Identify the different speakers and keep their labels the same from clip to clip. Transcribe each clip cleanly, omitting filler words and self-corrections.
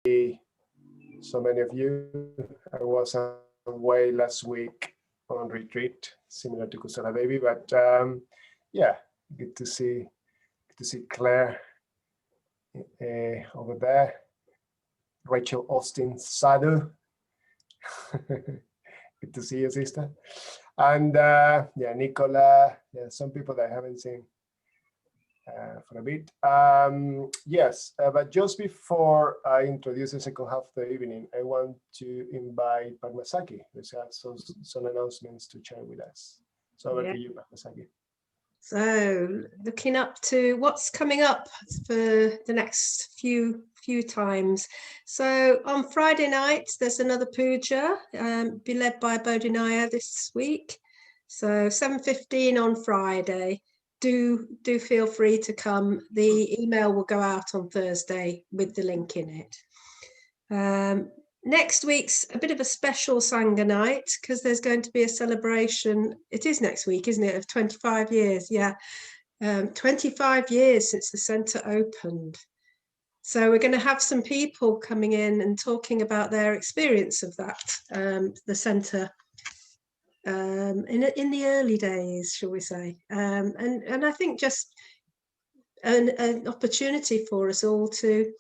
Speaker 1: so many of you. I was away last week on retreat, similar to Kusala Baby, but yeah, good to see Claire over there. Rachel Austin Sadhu. Good to see you, sister. And yeah, Nicola, yeah, some people that I haven't seen for a bit. Yes, but just before I introduce the second half of the evening, I want to invite Padmasaki, who has some announcements to share with us. So over to you, Padmasaki.
Speaker 2: So looking up to what's coming up for the next few times. So on Friday night, there's another puja, be led by Bodhinaya this week. So 7:15 on Friday. Do feel free to come. The email will go out on Thursday with the link in it. Next week's a bit of a special Sangha night because there's going to be a celebration. It is next week, isn't it? Of 25 years. Yeah. 25 years since the centre opened. So we're going to have some people coming in and talking about their experience of that, the centre in the early days, shall we say. And I think just an opportunity for us all to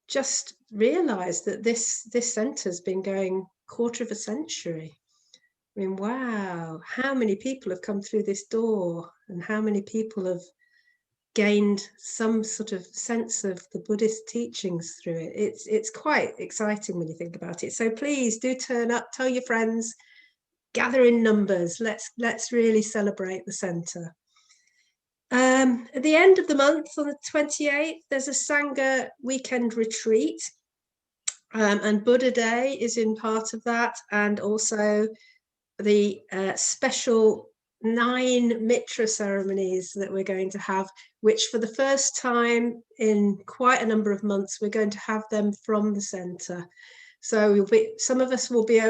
Speaker 2: just realise that this centre's been going quarter of a century. I mean, wow, how many people have come through this door and how many people have gained some sort of sense of the Buddhist teachings through it. It's quite exciting when you think about it. So please do turn up, tell your friends, gather in numbers. Let's really celebrate the centre. At the end of the month, on the 28th, there's a Sangha weekend retreat, and Buddha Day is in part of that, and also the special 9 Mitra ceremonies that we're going to have, which for the first time in quite a number of months, we're going to have them from the centre. So some of us will be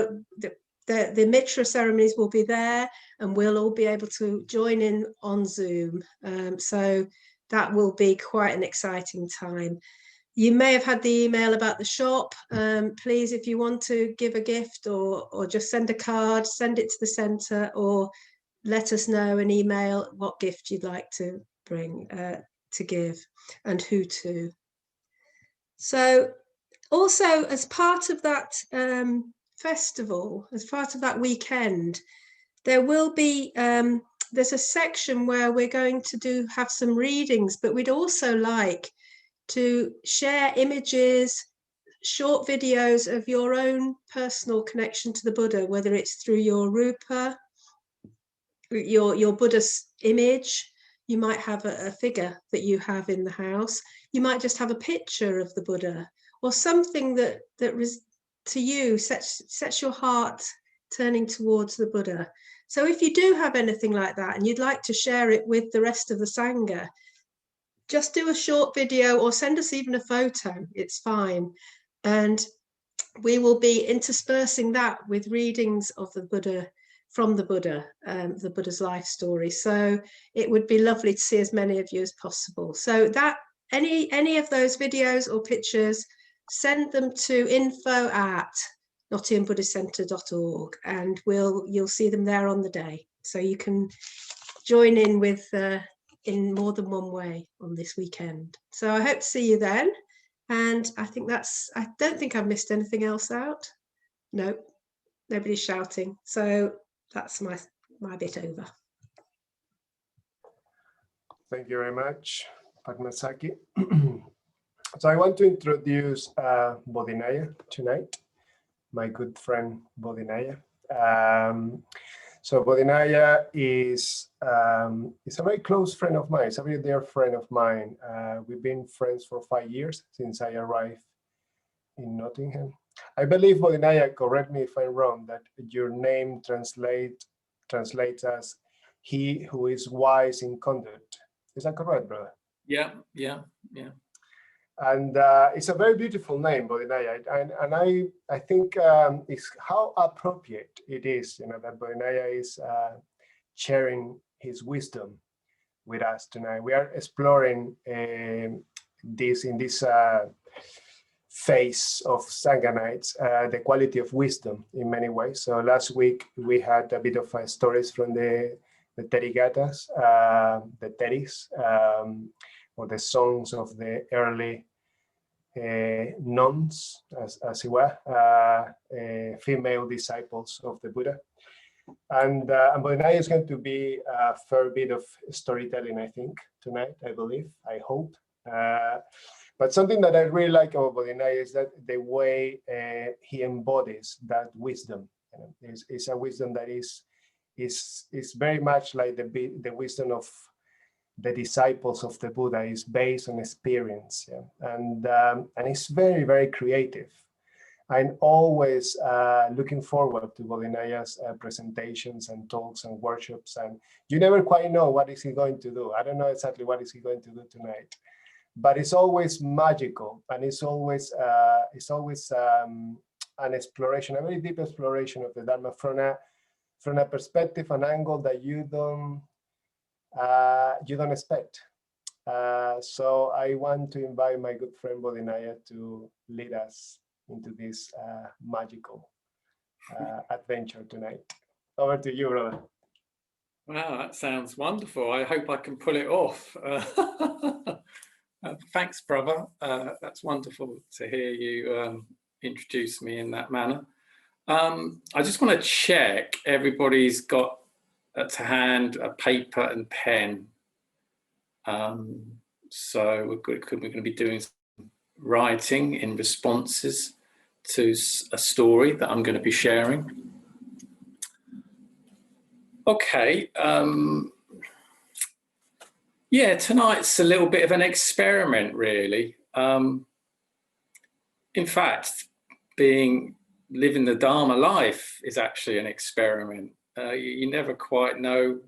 Speaker 2: the Mitra ceremonies will be there, and we'll all be able to join in on Zoom. So that will be quite an exciting time. You may have had the email about the shop. Please, if you want to give a gift or just send a card, send it to the centre, or let us know an email what gift you'd like to bring to give and who to. So also as part of that festival, as part of that weekend, there will be there's a section where we're going to have some readings, but we'd also like to share images, short videos of your own personal connection to the Buddha, whether it's through your rupa, your Buddhist image. You might have a figure that you have in the house. You might just have a picture of the Buddha, or something that to you sets your heart turning towards the Buddha. So if you do have anything like that and you'd like to share it with the rest of the Sangha, just do a short video or send us even a photo. It's fine. And we will be interspersing that with readings of the Buddha, from the Buddha, the Buddha's life story. So it would be lovely to see as many of you as possible. So that any of those videos or pictures, send them to info@nottinghambuddhistcentre.org, and you'll see them there on the day. So you can join in with in more than one way on this weekend. So I hope to see you then. And I don't think I've missed anything else out. No, nobody's shouting. So that's my bit over.
Speaker 1: Thank you very much, Padmasaki. So I want to introduce Bodhinaya tonight, my good friend Bodhinaya. So Bodhinaya is a very close friend of mine. It's a very dear friend of mine. We've been friends for 5 years since I arrived in Nottingham. I believe, Bodhinaya, correct me if I'm wrong, that your name translates as "he who is wise in conduct." Is that correct, brother?
Speaker 3: Yeah.
Speaker 1: And it's a very beautiful name, Bodhinaya, and I think it's how appropriate it is, that Bodhinaya is sharing his wisdom with us tonight. We are exploring this in this phase of Sangha nights, the quality of wisdom in many ways. So last week we had a bit of stories from the Therigathas, the Theris, or the songs of the early nuns, as it were, female disciples of the Buddha. And tonight is going to be a fair bit of storytelling, I think, tonight, I believe, I hope. But something that I really like about Bodhinaya is that the way he embodies that wisdom is a wisdom that is very much like the wisdom of the disciples of the Buddha. Is based on experience, and it's very, very creative. I'm always looking forward to Bodhinaya's presentations and talks and workshops, and you never quite know what is he going to do. I don't know exactly what is he going to do tonight, but it's always magical, and it's always an exploration, a very deep exploration of the Dharma from a perspective, an angle that you don't expect. So I want to invite my good friend Bodhinaya to lead us into this magical adventure tonight. Over to you, brother.
Speaker 3: Wow, that sounds wonderful. I hope I can pull it off. Thanks, brother. That's wonderful to hear you introduce me in that manner. I just want to check everybody's got to hand a paper and pen. So we're going to be doing some writing in responses to a story that I'm going to be sharing. Okay. Yeah, tonight's a little bit of an experiment, really. In fact, living the Dharma life is actually an experiment. You never quite know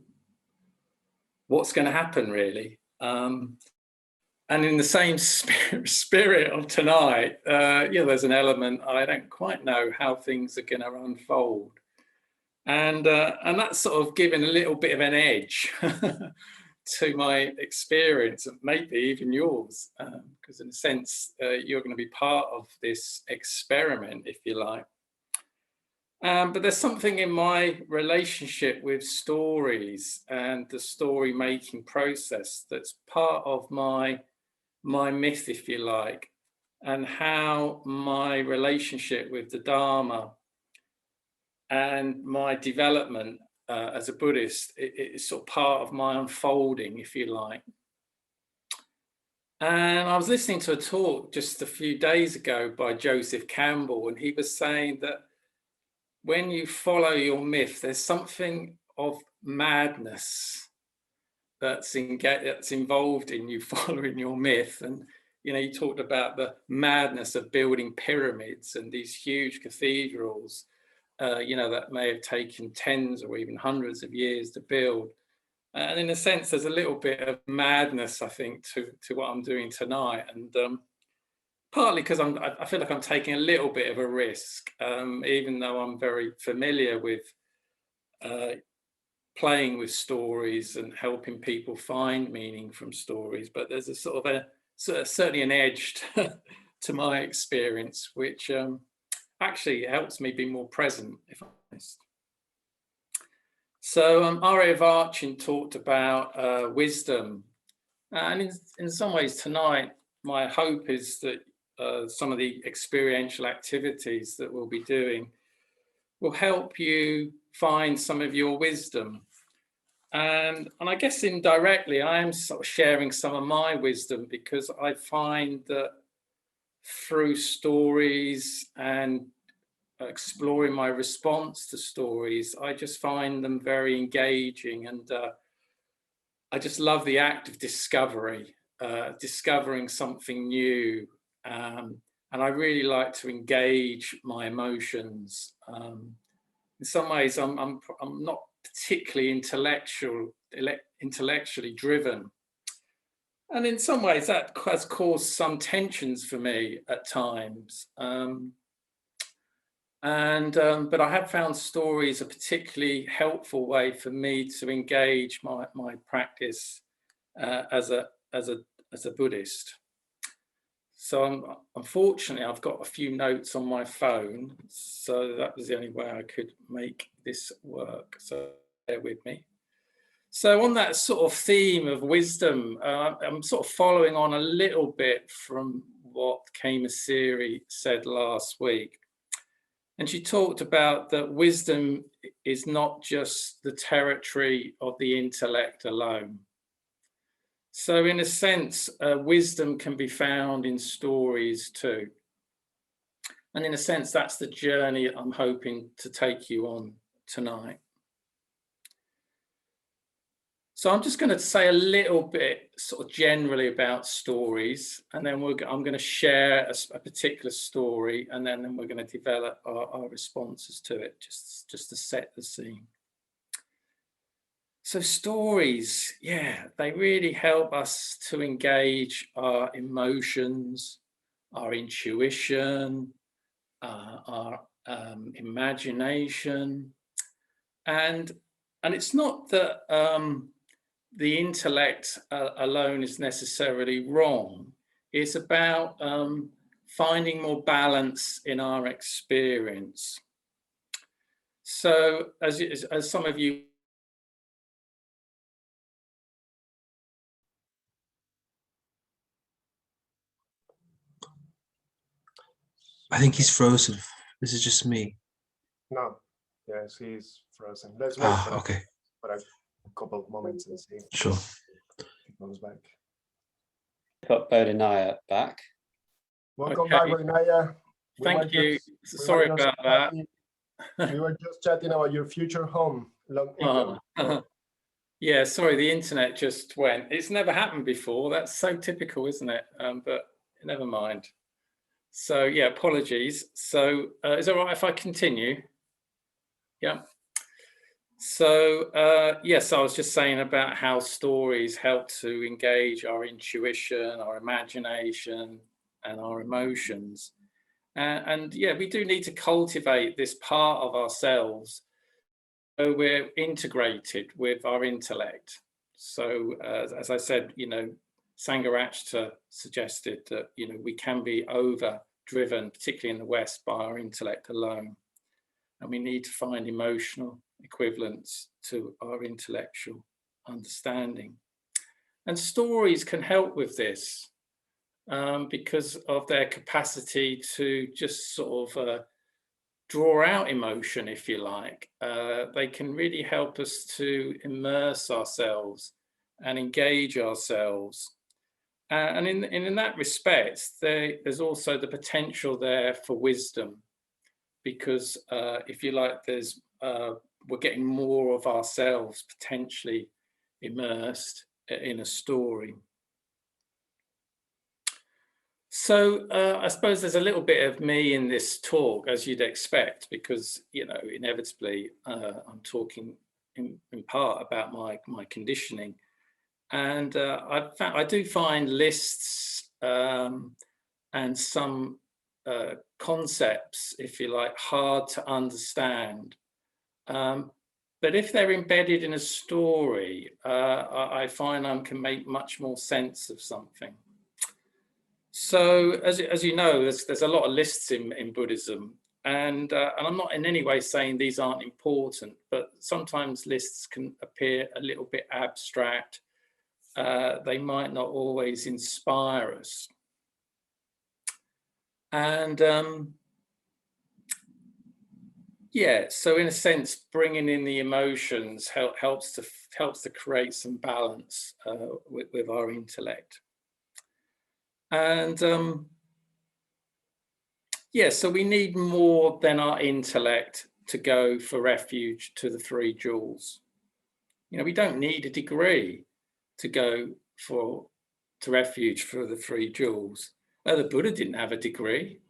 Speaker 3: what's going to happen, really. And in the same spirit of tonight, there's an element I don't quite know how things are going to unfold, and that's sort of given a little bit of an edge to my experience, and maybe even yours, because in a sense you're going to be part of this experiment, if you like. But there's something in my relationship with stories and the story making process that's part of my myth, if you like, and how my relationship with the Dharma and my development as a Buddhist is sort of part of my unfolding, if you like. And I was listening to a talk just a few days ago by Joseph Campbell, and he was saying that when you follow your myth, there's something of madness that's involved in you following your myth. And you talked about the madness of building pyramids and these huge cathedrals, that may have taken tens or even hundreds of years to build. And in a sense, there's a little bit of madness, I think, to what I'm doing tonight. And partly because I feel like I'm taking a little bit of a risk, even though I'm very familiar with playing with stories and helping people find meaning from stories. But there's a sort of certainly an edge to my experience, which actually helps me be more present, if I'm honest. So R.A. Varchin talked about wisdom. And in some ways tonight, my hope is that some of the experiential activities that we'll be doing will help you find some of your wisdom. And I guess indirectly, I am sort of sharing some of my wisdom, because I find that through stories and exploring my response to stories, I just find them very engaging. And I just love the act of discovery, discovering something new. And I really like to engage my emotions. In some ways, I'm not particularly intellectually driven. And in some ways, that has caused some tensions for me at times. But I have found stories a particularly helpful way for me to engage my practice as a Buddhist. So unfortunately, I've got a few notes on my phone, so that was the only way I could make this work. So bear with me. So on that sort of theme of wisdom, I'm sort of following on a little bit from what Kama Siri said last week. And she talked about that wisdom is not just the territory of the intellect alone. So in a sense, wisdom can be found in stories too. And in a sense, that's the journey I'm hoping to take you on tonight. So I'm just going to say a little bit sort of generally about stories, and then I'm going to share a particular story, and then we're going to develop our responses to it, just to set the scene. So stories, yeah, they really help us to engage our emotions, our intuition, our imagination, and it's not that the intellect alone is necessarily wrong. It's about finding more balance in our experience. So as some of you,
Speaker 4: I think he's frozen. This is just me.
Speaker 1: No, yes, he's frozen. Let's wait for a couple of moments and see.
Speaker 4: Sure.
Speaker 1: If he comes back.
Speaker 5: Got Bodhinaya back.
Speaker 1: Welcome back, Bodhinaya.
Speaker 3: Thank you. Sorry about that.
Speaker 1: We were just chatting about your future home.
Speaker 3: Yeah, sorry, the internet just went. It's never happened before. That's so typical, isn't it? But never mind. So yeah, apologies. So is it all right if I continue? Yeah. So yes, I was just saying about how stories help to engage our intuition, our imagination, and our emotions. And yeah, we do need to cultivate this part of ourselves so we're integrated with our intellect. So as I said, Sangha suggested that, we can be over-driven, particularly in the West, by our intellect alone. And we need to find emotional equivalents to our intellectual understanding. And stories can help with this because of their capacity to just sort of draw out emotion, if you like. They can really help us to immerse ourselves and engage ourselves. And in that respect, there's also the potential there for wisdom, because if you like, we're getting more of ourselves potentially immersed in a story. So I suppose there's a little bit of me in this talk, as you'd expect, because inevitably I'm talking in part about my conditioning, and I do find lists and some concepts, if you like, hard to understand. But if they're embedded in a story, I find I can make much more sense of something. So as you know, there's a lot of lists in Buddhism, and I'm not in any way saying these aren't important, but sometimes lists can appear a little bit abstract. They might not always inspire us. And yeah, so in a sense, bringing in the emotions helps to create some balance with our intellect. And yeah, so we need more than our intellect to go for refuge to the three jewels. We don't need a degree to go to refuge for the three jewels. The Buddha didn't have a degree,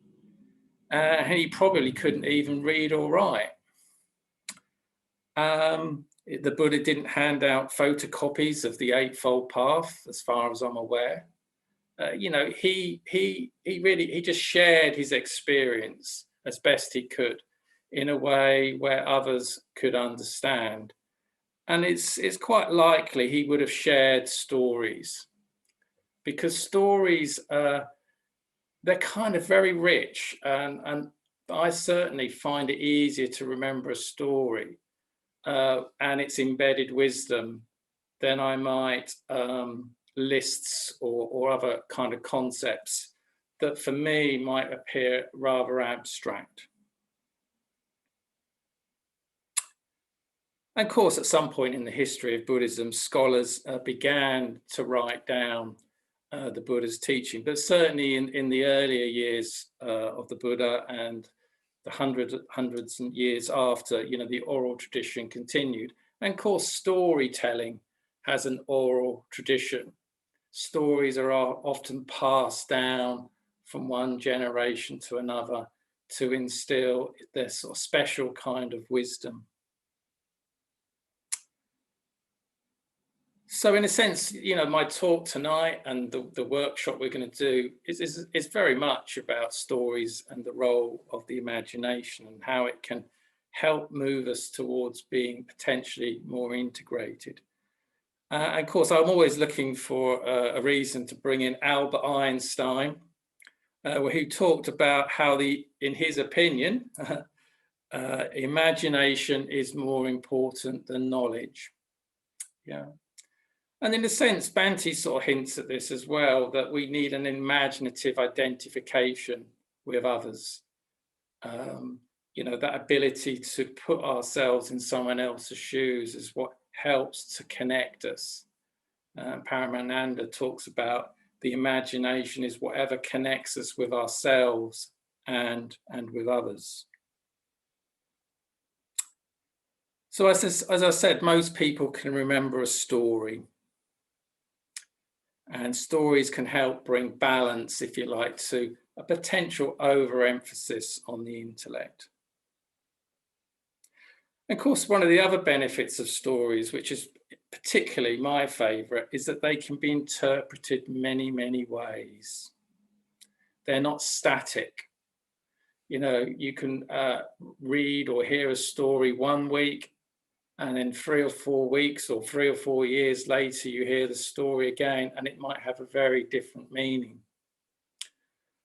Speaker 3: and he probably couldn't even read or write. The Buddha didn't hand out photocopies of the Eightfold Path, as far as I'm aware. He just shared his experience as best he could in a way where others could understand. And it's quite likely he would have shared stories, because stories they're kind of very rich, and I certainly find it easier to remember a story and its embedded wisdom than I might lists or other kind of concepts that for me might appear rather abstract. And of course, at some point in the history of Buddhism, scholars began to write down the Buddha's teaching, but certainly in the earlier years of the Buddha and the hundreds of years after, the oral tradition continued. And of course, storytelling has an oral tradition. Stories are often passed down from one generation to another to instill this sort of special kind of wisdom. So in a sense, my talk tonight and the workshop we're going to do is very much about stories and the role of the imagination and how it can help move us towards being potentially more integrated. And of course, I'm always looking for a reason to bring in Albert Einstein, who talked about how in his opinion, imagination is more important than knowledge. Yeah. And in a sense, Bhante sort of hints at this as well, that we need an imaginative identification with others. That ability to put ourselves in someone else's shoes is what helps to connect us. Paramananda talks about the imagination is whatever connects us with ourselves and with others. So as I said, most people can remember a story. And stories can help bring balance, if you like, to a potential overemphasis on the intellect. And of course, one of the other benefits of stories, which is particularly my favourite, is that they can be interpreted many, many ways. They're not static. You can read or hear a story one week, and then 3 or 4 weeks or 3 or 4 years later, you hear the story again, and it might have a very different meaning.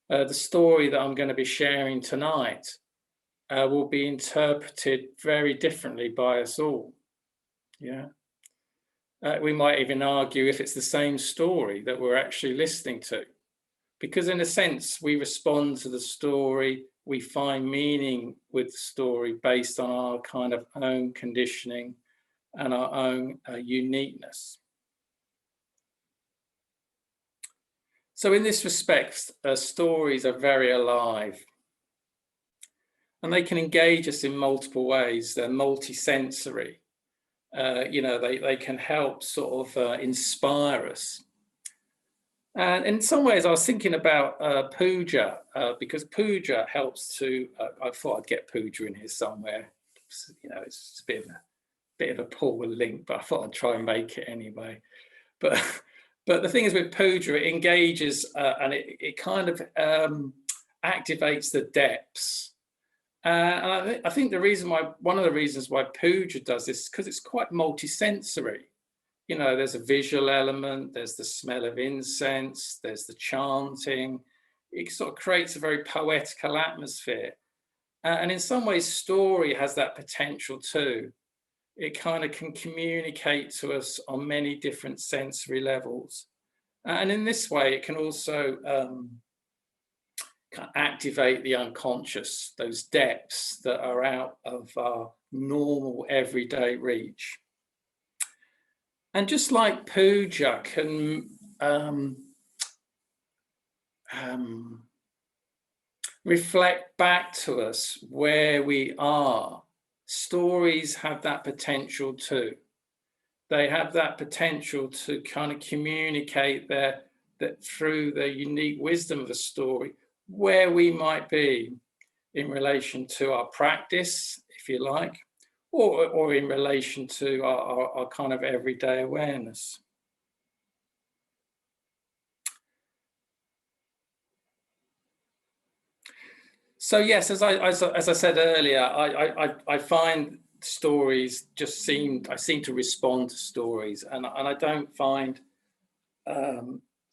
Speaker 3: The story that I'm going to be sharing tonight will be interpreted very differently by us all. Yeah. We might even argue if it's the same story that we're actually listening to, because in a sense, we respond to the story, we find meaning with the story based on our kind of own conditioning and our own uniqueness. So in this respect, stories are very alive. And they can engage us in multiple ways. They're multisensory. They can help sort of inspire us. And in some ways, I was thinking about puja, because puja helps to, I thought I'd get puja in here somewhere. It's a bit of a poor link, but I thought I'd try and make it anyway. But the thing is with puja, it engages and it kind of activates the depths. And I think one of the reasons why puja does this is because it's quite multisensory. There's a visual element, there's the smell of incense, there's the chanting. It sort of creates a very poetical atmosphere. And in some ways, story has that potential too. It kind of can communicate to us on many different sensory levels. And in this way, it can also activate the unconscious, those depths that are out of our normal everyday reach. And just like puja can reflect back to us where we are, stories have that potential too. They have that potential to kind of communicate that through the unique wisdom of the story, where we might be in relation to our practice, if you like, or in relation to our kind of everyday awareness. So yes, as I said earlier, I find stories I seem to respond to stories, and I don't find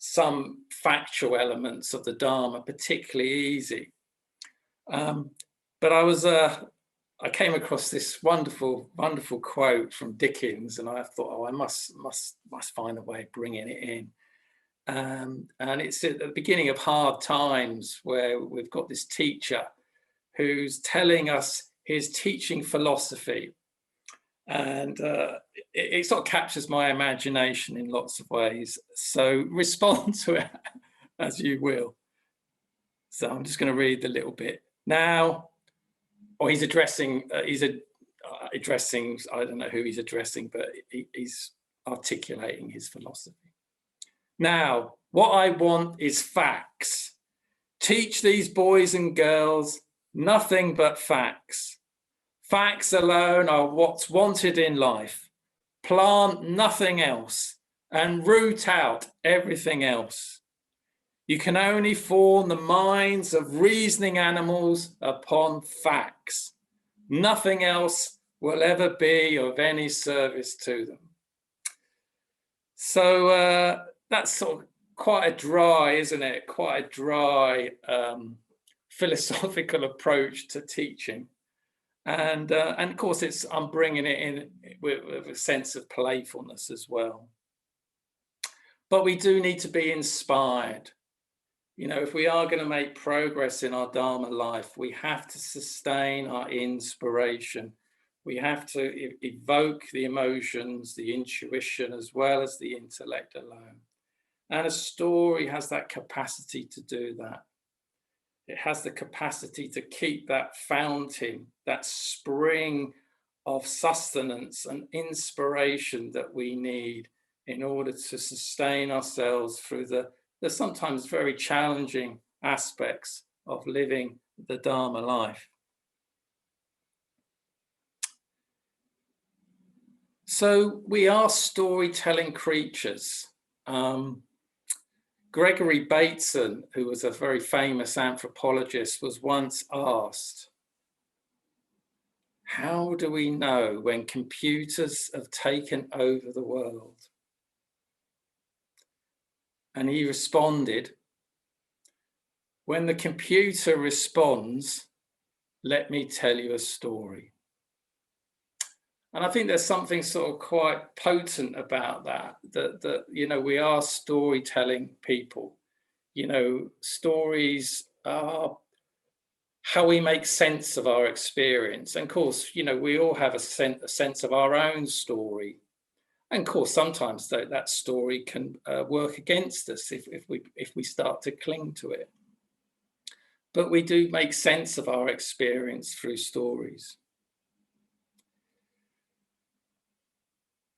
Speaker 3: some factual elements of the Dharma particularly easy. But I came across this wonderful quote from Dickens, and I thought, oh, I must find a way of bringing it in. And it's at the beginning of Hard Times, where we've got this teacher who's telling us his teaching philosophy. And it sort of captures my imagination in lots of ways. So respond to it as you will. So I'm just going to read the little bit now. Or he's addressing, I don't know who he's addressing, but he's articulating his philosophy. Now, what I want is facts. Teach these boys and girls nothing but facts. Facts alone are what's wanted in life. Plant nothing else and root out everything else. You can only form the minds of reasoning animals upon facts. Nothing else will ever be of any service to them. So that's sort of quite a dry, isn't it? Quite a dry philosophical approach to teaching. And of course, I'm bringing it in with a sense of playfulness as well. But we do need to be inspired. You know, if we are going to make progress in our Dharma life, we have to sustain our inspiration. We have to evoke the emotions, the intuition, as well as the intellect alone. And a story has that capacity to do that. It has the capacity to keep that fountain, that spring of sustenance and inspiration that we need in order to sustain ourselves through the sometimes very challenging aspects of living the Dharma life. So we are storytelling creatures. Gregory Bateson, who was a very famous anthropologist, was once asked, how do we know when computers have taken over the world? And he responded, when the computer responds, let me tell you a story. And I think there's something sort of quite potent about that you know, we are storytelling people. You know, stories are how we make sense of our experience. And of course, you know, we all have a sense of our own story. And of course, sometimes that story can work against us if we start to cling to it. But we do make sense of our experience through stories.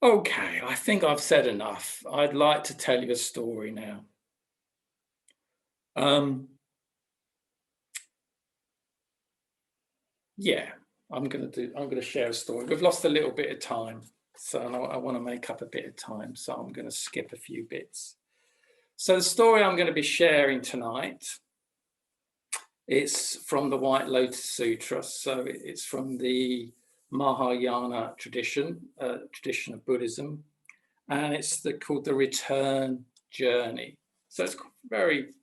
Speaker 3: Okay, I think I've said enough. I'd like to tell you a story now. Yeah, I'm going to share a story. We've lost a little bit of time, so I want to make up a bit of time, so I'm going to skip a few bits. So the story I'm going to be sharing tonight, it's from the White Lotus Sutra. So it's from the Mahayana tradition of Buddhism, and it's called the Return Journey. So it's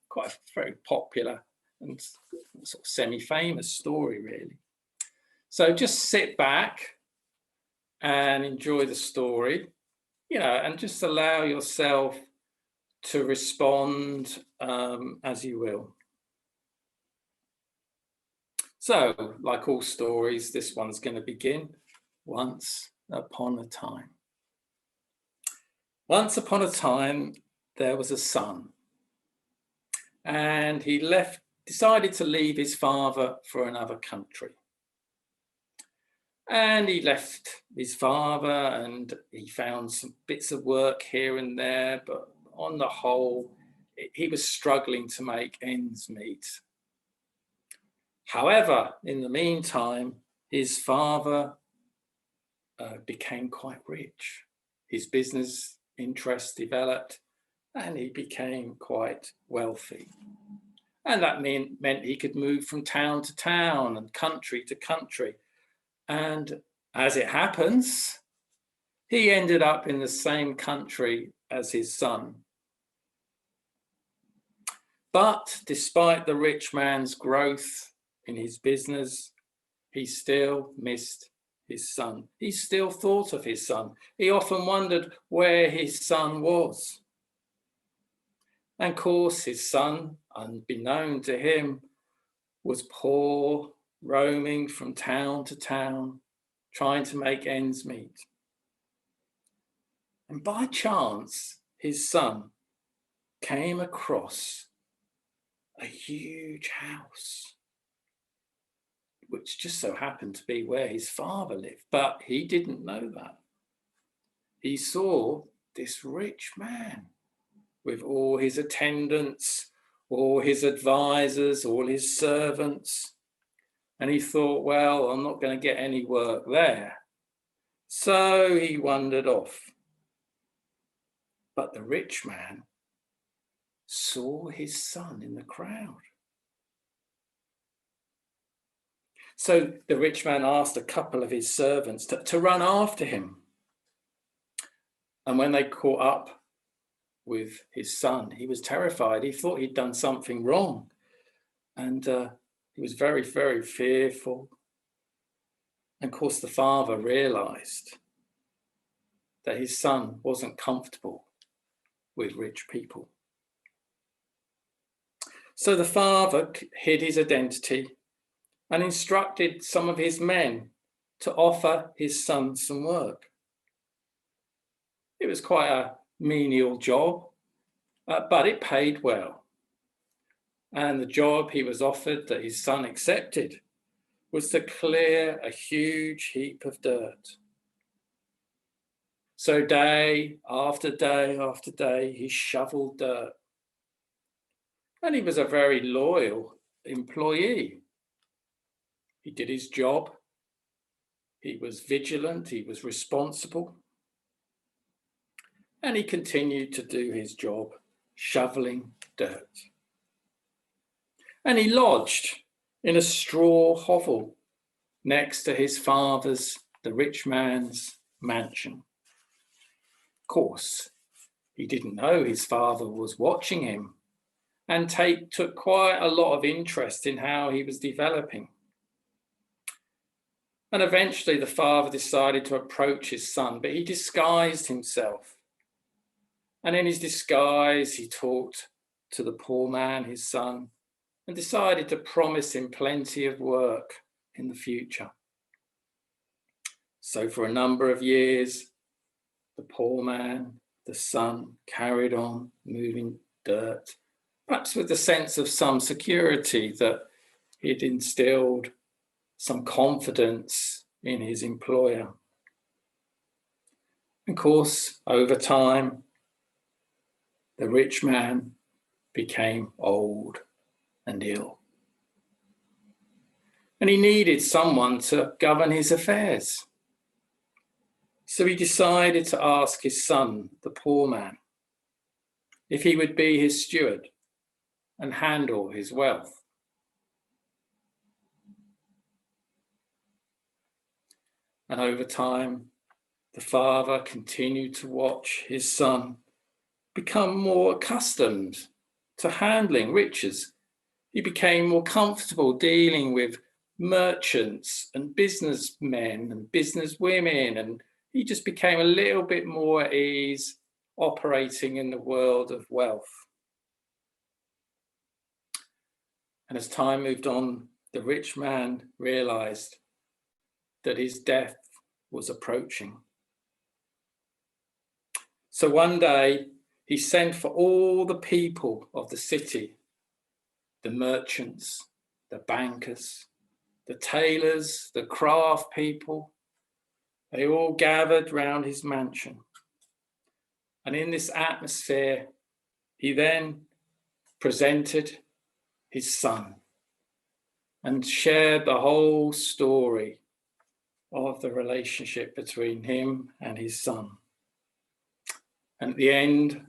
Speaker 3: quite a very popular and sort of semi-famous story, really. So just sit back and enjoy the story, you know, and just allow yourself to respond as you will. So, like all stories, this one's going to begin once upon a time. Once upon a time, there was a son, and he decided to leave his father for another country. And he left his father and he found some bits of work here and there, but on the whole, he was struggling to make ends meet. However, in the meantime, his father became quite rich. His business interests developed and he became quite wealthy. And that meant he could move from town to town and country to country. And as it happens, he ended up in the same country as his son. But despite the rich man's growth in his business, he still missed his son. He still thought of his son. He often wondered where his son was. And of course, his son, unbeknown to him, was poor, roaming from town to town, trying to make ends meet. And by chance, his son came across a huge house, which just so happened to be where his father lived. But he didn't know that. He saw this rich man with all his attendants, all his advisors, all his servants. And he thought, well, I'm not going to get any work there. So he wandered off. But the rich man saw his son in the crowd. So the rich man asked a couple of his servants to run after him. And when they caught up with his son, he was terrified. He thought he'd done something wrong. And he was very, very fearful. And of course, the father realized that his son wasn't comfortable with rich people. So the father hid his identity and instructed some of his men to offer his son some work. It was quite a menial job, but it paid well. And the job he was offered, that his son accepted, was to clear a huge heap of dirt. So day after day after day, he shoveled dirt. And he was a very loyal employee. He did his job. He was vigilant. He was responsible. And he continued to do his job, shoveling dirt. And he lodged in a straw hovel next to his father's, the rich man's, mansion. Of course, he didn't know his father was watching him and took quite a lot of interest in how he was developing. And eventually the father decided to approach his son, but he disguised himself. And in his disguise, he talked to the poor man, his son, and decided to promise him plenty of work in the future. So for a number of years, the poor man, the son, carried on moving dirt, perhaps with the sense of some security that he'd instilled some confidence in his employer. Of course, over time, the rich man became old and ill. And he needed someone to govern his affairs. So he decided to ask his son, the poor man, if he would be his steward and handle his wealth. And over time, the father continued to watch his son become more accustomed to handling riches. He became more comfortable dealing with merchants and businessmen and businesswomen, and he just became a little bit more at ease operating in the world of wealth. And as time moved on, the rich man realized that his death was approaching. So one day he sent for all the people of the city, the merchants, the bankers, the tailors, the craft people. They all gathered round his mansion. And in this atmosphere, he then presented his son and shared the whole story of the relationship between him and his son. And at the end,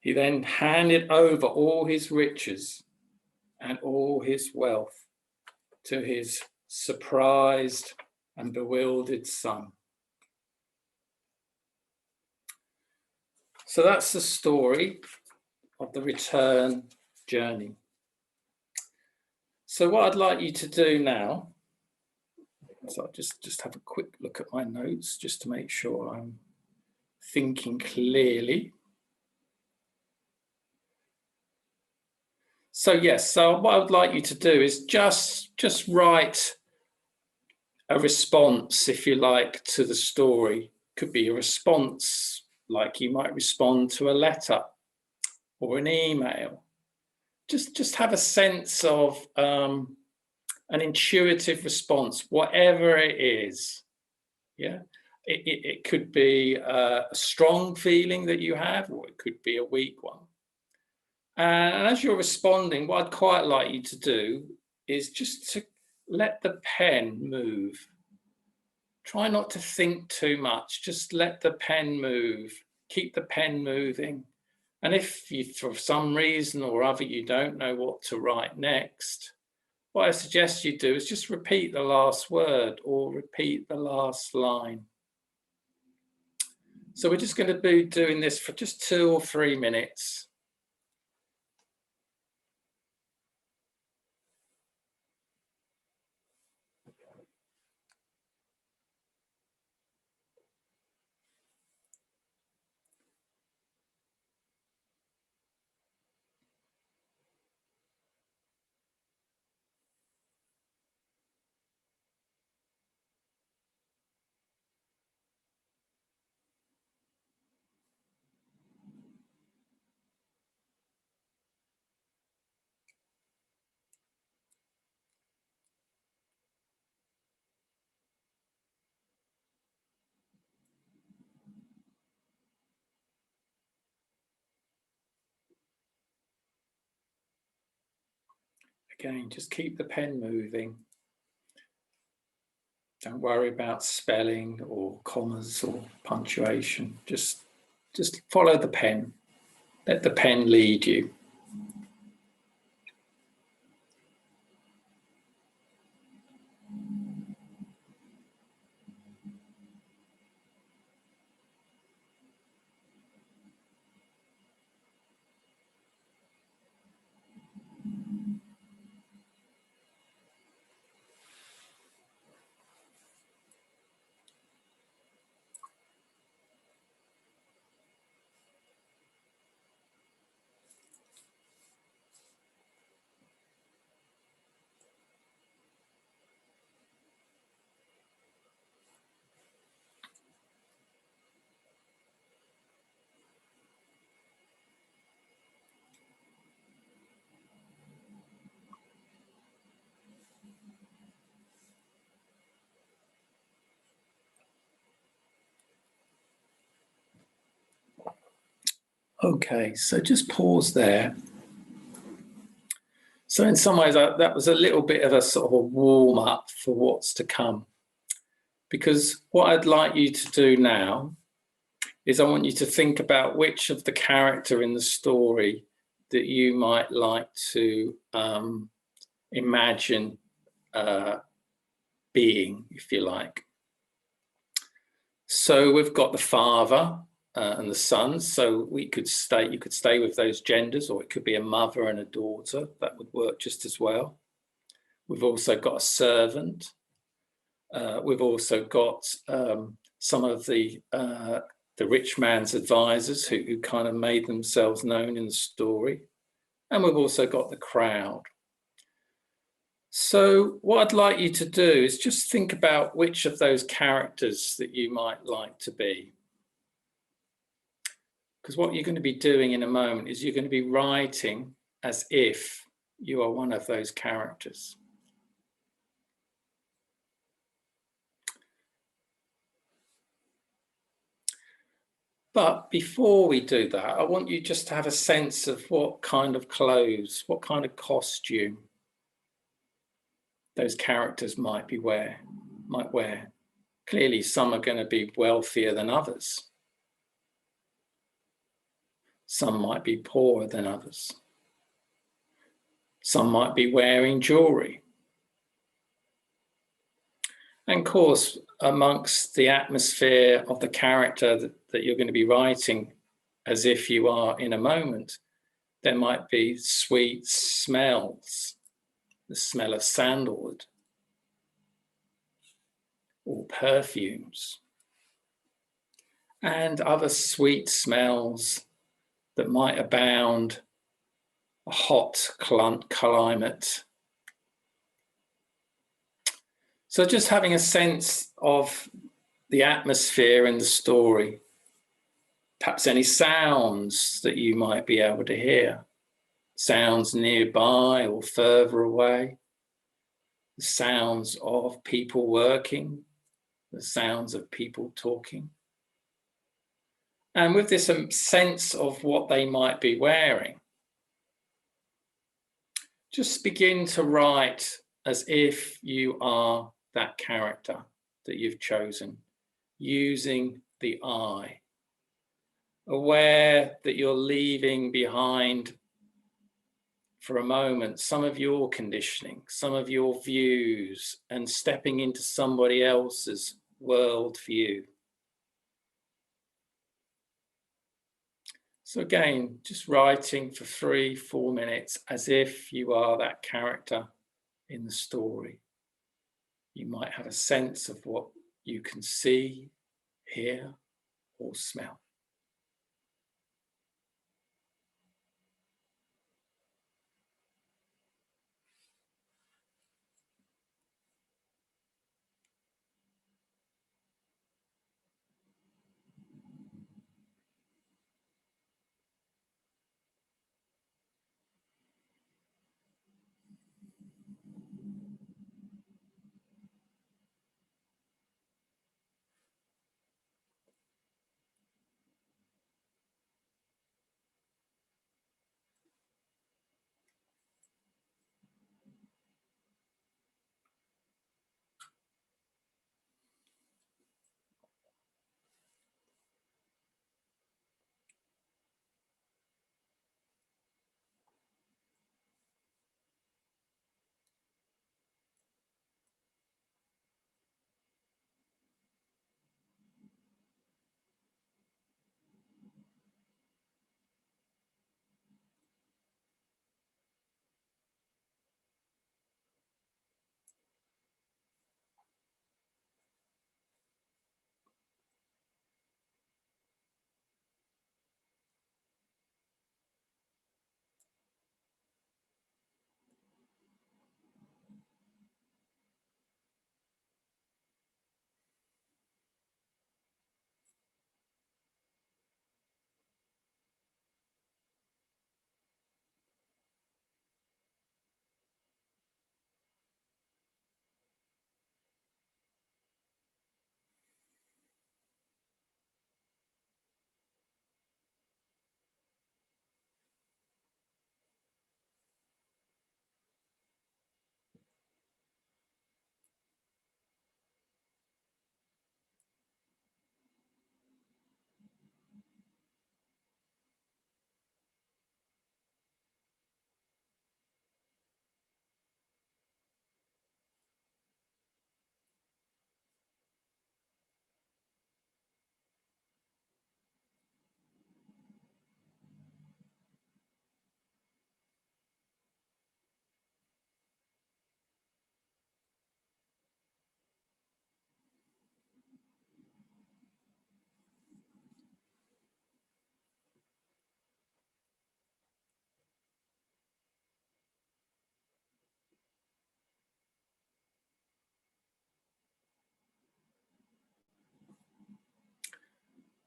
Speaker 3: he then handed over all his riches and all his wealth to his surprised and bewildered son. So that's the story of the return journey. So what I'd like you to do now, so I'll just have a quick look at my notes just to make sure I'm thinking clearly. So yes, so what I would like you to do is just write a response, if you like, to the story. Could be a response like you might respond to a letter or an email. Just have a sense of an intuitive response, whatever it is. Yeah, it could be a strong feeling that you have, or it could be a weak one. And as you're responding, what I'd quite like you to do is just to let the pen move. Try not to think too much, just let the pen move, keep the pen moving. And if you, for some reason or other, you don't know what to write next, what I suggest you do is just repeat the last word or repeat the last line. So we're just going to be doing this for just 2 or 3 minutes. Again, just keep the pen moving. Don't worry about spelling or commas or punctuation. Just follow the pen. Let the pen lead you. Okay, so just pause there. So in some ways, that was a little bit of a sort of a warm up for what's to come. Because what I'd like you to do now is I want you to think about which of the character in the story that you might like to imagine being, if you like. So we've got the father and the son. So you could stay with those genders, or it could be a mother and a daughter. That would work just as well. We've also got a servant. We've also got some of the rich man's advisors who kind of made themselves known in the story. And we've also got the crowd. So what I'd like you to do is just think about which of those characters that you might like to be. Because what you're going to be doing in a moment is you're going to be writing as if you are one of those characters. But before we do that, I want you just to have a sense of what kind of clothes, what kind of costume those characters might wear. Clearly, some are going to be wealthier than others. Some might be poorer than others. Some might be wearing jewelry. And of course, amongst the atmosphere of the character that you're going to be writing as if you are in a moment, There might be sweet smells, the smell of sandalwood, or perfumes, and other sweet smells that might abound a hot climate. So just having a sense of the atmosphere and the story, perhaps any sounds that you might be able to hear, sounds nearby or further away, the sounds of people working, the sounds of people talking. And with this sense of what they might be wearing, just begin to write as if you are that character that you've chosen, using the I, aware that you're leaving behind for a moment some of your conditioning, some of your views, and stepping into somebody else's worldview. So again, just writing for 3-4 minutes as if you are that character in the story. You might have a sense of what you can see, hear, or smell.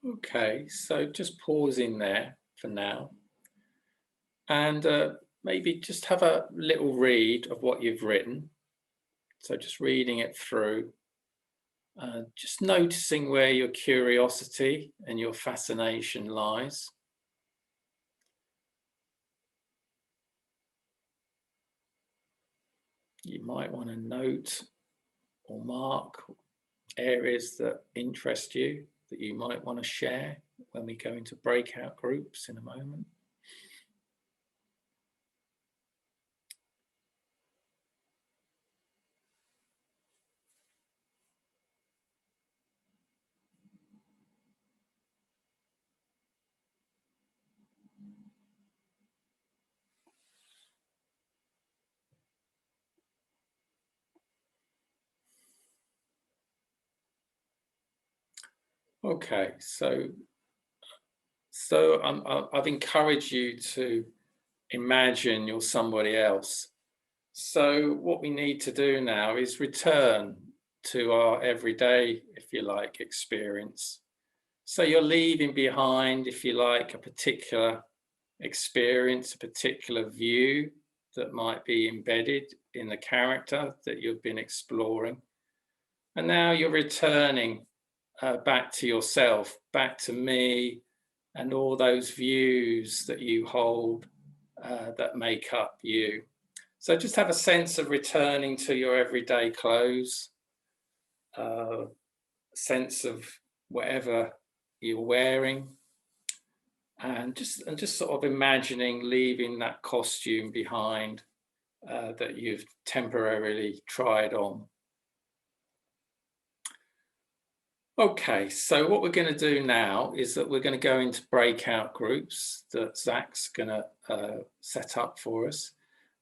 Speaker 3: Okay, so just pausing there for now, and maybe just have a little read of what you've written. So just reading it through, just noticing where your curiosity and your fascination lies. You might want to note or mark areas that interest you, that you might want to share when we go into breakout groups in a moment. Okay, so I've encouraged you to imagine you're somebody else. So what we need to do now is return to our everyday, if you like, experience. So you're leaving behind, if you like, a particular experience, a particular view that might be embedded in the character that you've been exploring. And now you're returning back to yourself, back to me, and all those views that you hold that make up you. So just have a sense of returning to your everyday clothes, sense of whatever you're wearing, and just sort of imagining leaving that costume behind that you've temporarily tried on. Okay, so what we're going to do now is that we're going to go into breakout groups that Zach's going to set up for us.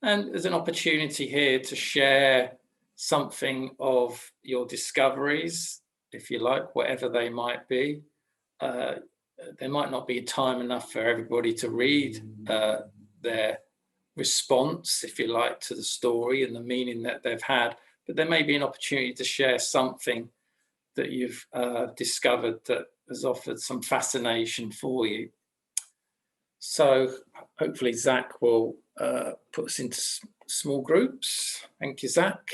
Speaker 3: And there's an opportunity here to share something of your discoveries, if you like, whatever they might be. There might not be time enough for everybody to read their response, if you like, to the story and the meaning that they've had, but there may be an opportunity to share something that you've discovered that has offered some fascination for you. So hopefully Zach will put us into small groups. Thank you, Zach.